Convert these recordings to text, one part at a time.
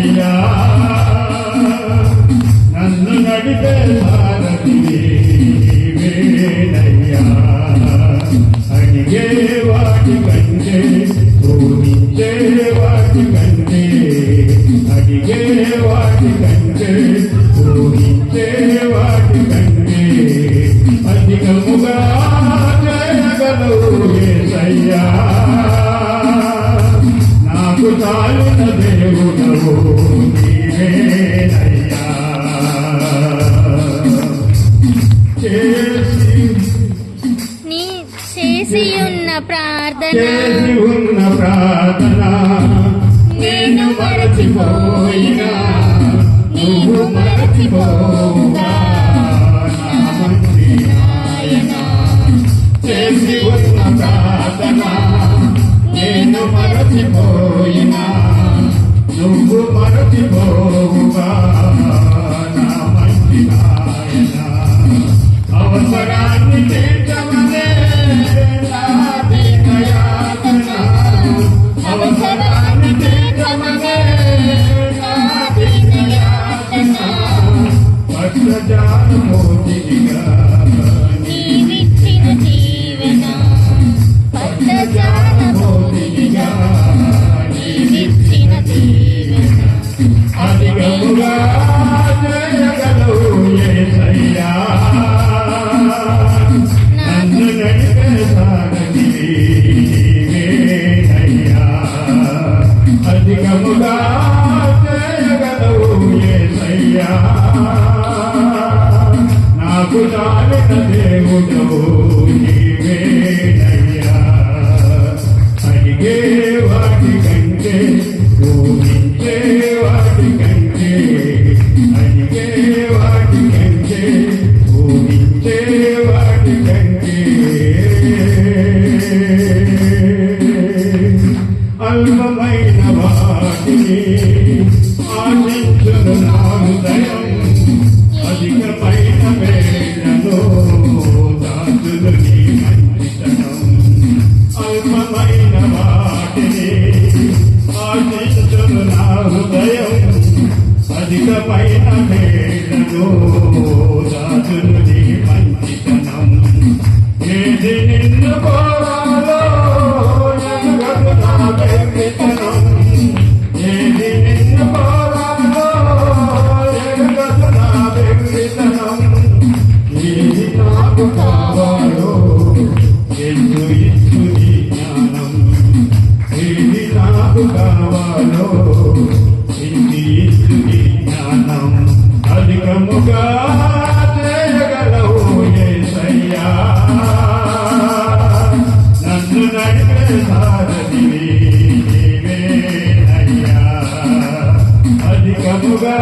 నీవేనయ్యా నన్ను నడిపే సారథి నీవేనయ్యా అడిగే వాటి కంటే ఊహించే వాటి కంటే అడిగే వాటి కంటే ఊహించే వాటి కంటే అధికముగా చేయగలవు యేసయ్యా నాకు చాలిన దేవుడవు నీవేనయ్యా చేసి ఉన్న ప్రార్థన నేను మరచిపోయినా నువ్వు మరచిపోగా నా మంచి ఆయన చేసి ఉన్న ప్రార్థన నేను మరచిపోయినా నువ్వు మరచిపోగా నా మంచి ఆయన అవసరాన్ని తీర్చమనే నా దీనయాతన అవసరాన్ని తీర్చమనే నా దీనయాతన పట్టజాలమోదిగా నీవిచ్చిన జీవన పట్టజాలమోదిగా నీవిచ్చిన జీవన అధికముగా చేయగలవు యేసయ్యా నన్ను నడిపే సారథి నీవేనయ్యా అధికముగా చేయగలవు యేసయ్యా నాకు చాలిన దేవుడవు నీవేనయ్యా అడిగే వాటి కంటే ఊహించే వాటి కంటే అడిగే వాటి కంటే ఊహించే వాటి కంటే అల్పమైన వాటిని ఆశించును నా హృదయం అధికమైన వేళలో దాచును నీ మంచితనం అల్పమైన వాటిని ఆశించును నా హృదయం అధికమైన వేళలో దాచును నీ మంచితనం ఏది నిన్ను కోరాలో ఎరుగదు నా వ్యక్తితనం ఏది నిన్ను కోరాలో ఎరుగదు నా వ్యక్తితనం ఏది నాకు కావాలో ఎందు ఇచ్చు నీ జ్ఞానం ఏది నాకు కావాలో ఎందు ఇచ్చు నీ జ్ఞానం అధికముగా చేయగలవు యేసయ్యా నన్ను నడిపే సారథి నీవేనయ్యా అధికముగా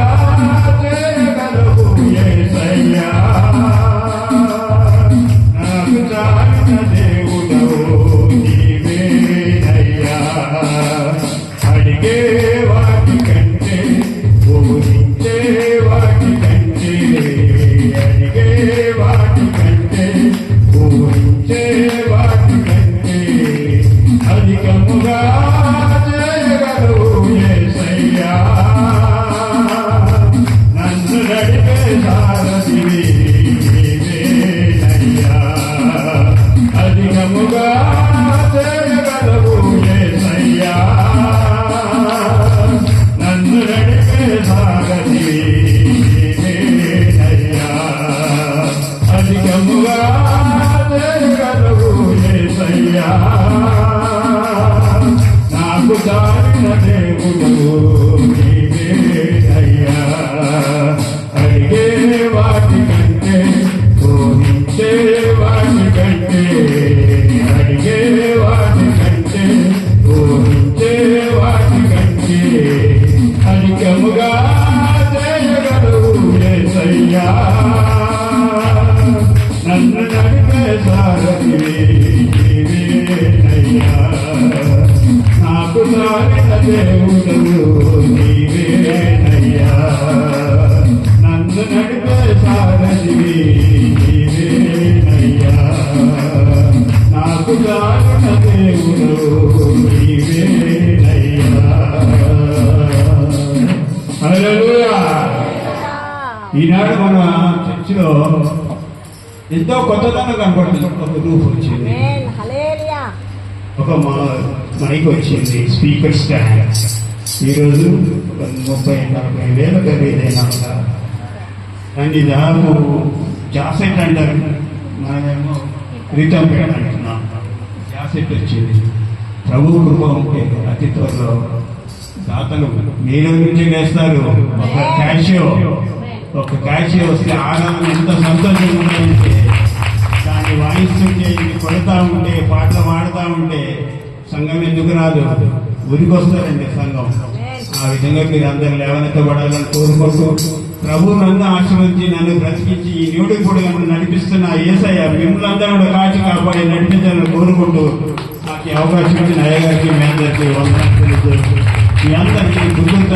చేయగలవు యేసయ్యా నాకు చాలిన దేవుడవు నీవేనయ్యా అడిగే వాటి కంటే ఊహించే వాటి కంటే అడిగే వాటి కంటే ఊహించే వాటి కంటే అధికముగా చేయగలవు యేసయ్యా నన్ను నడిపే సారథి నీవేనయ్యా అధికముగా చేయగలవు యేసయ్యా నన్ను నడిపే సారథి నీవేనయ్యా అధికముగా చేయగలవు యేసయ్యా నాకు చాలిన దేవుడవు నీవేనయ్యా అడిగే వాటి కంటే ఊహించే వాటి కంటే అడిగే వాటి కంటే ఊహించే వాటి కంటే అధికముగా చేయగలవు యేసయ్యా నన్ను నడిపే సారథి నీవేనయ్యా నాకు చాలిన దేవుడవు నీవేనయ్యా నన్ను నడిపే సారథి నీవేనయ్యా నాకు చాలిన దేవుడవు నీవేనయ్యా ఈనాడు మన చర్చిలో ఎంతో కొత్తదనం కనపడుతుంది. ఒక రూఫ్ వచ్చింది, ఒక మైక్ వచ్చింది, స్పీకర్ స్టాండ్. ఈరోజు 30-40 వేల ఖరీదైనా అండ్ దాదాపు జాసెట్ అంటారు, మనమేమో రిటర్న్ అంటున్నాం. జాసెట్ వచ్చింది. ప్రభు కృప ఉంటే అతి త్వరలో దాతలు మీలో నుంచి వేస్తారు. ఒక క్యాషియో వస్తే ఆనందం ఎంత సంతోషంగా ఉండాలంటే దాన్ని వాయిస్తుంటే ఇది కొడతా ఉంటే పాటలు పాడుతూ ఉంటే సంఘం ఎందుకు రాదు, ఊరికి వస్తారండి సంఘం. ఆ విధంగా మీరు అందరు లేవనెత్తబడాలని కోరుకుంటూ ప్రభు నన్ను ఆశ్రయించి నన్ను బ్రతికించి ఈ న్యూడి కూడా నడిపిస్తున్న యేసయ్య మిమ్మల్ని అందరూ కూడా కాచి కాపాడి నడిపించాలని కోరుకుంటూ నాకు ఈ అవకాశం ఇచ్చిన అయ్యగారికి మీ అందరికీ వందనాలు తెలుపుతూ మీ అందరికీ కృతజ్ఞత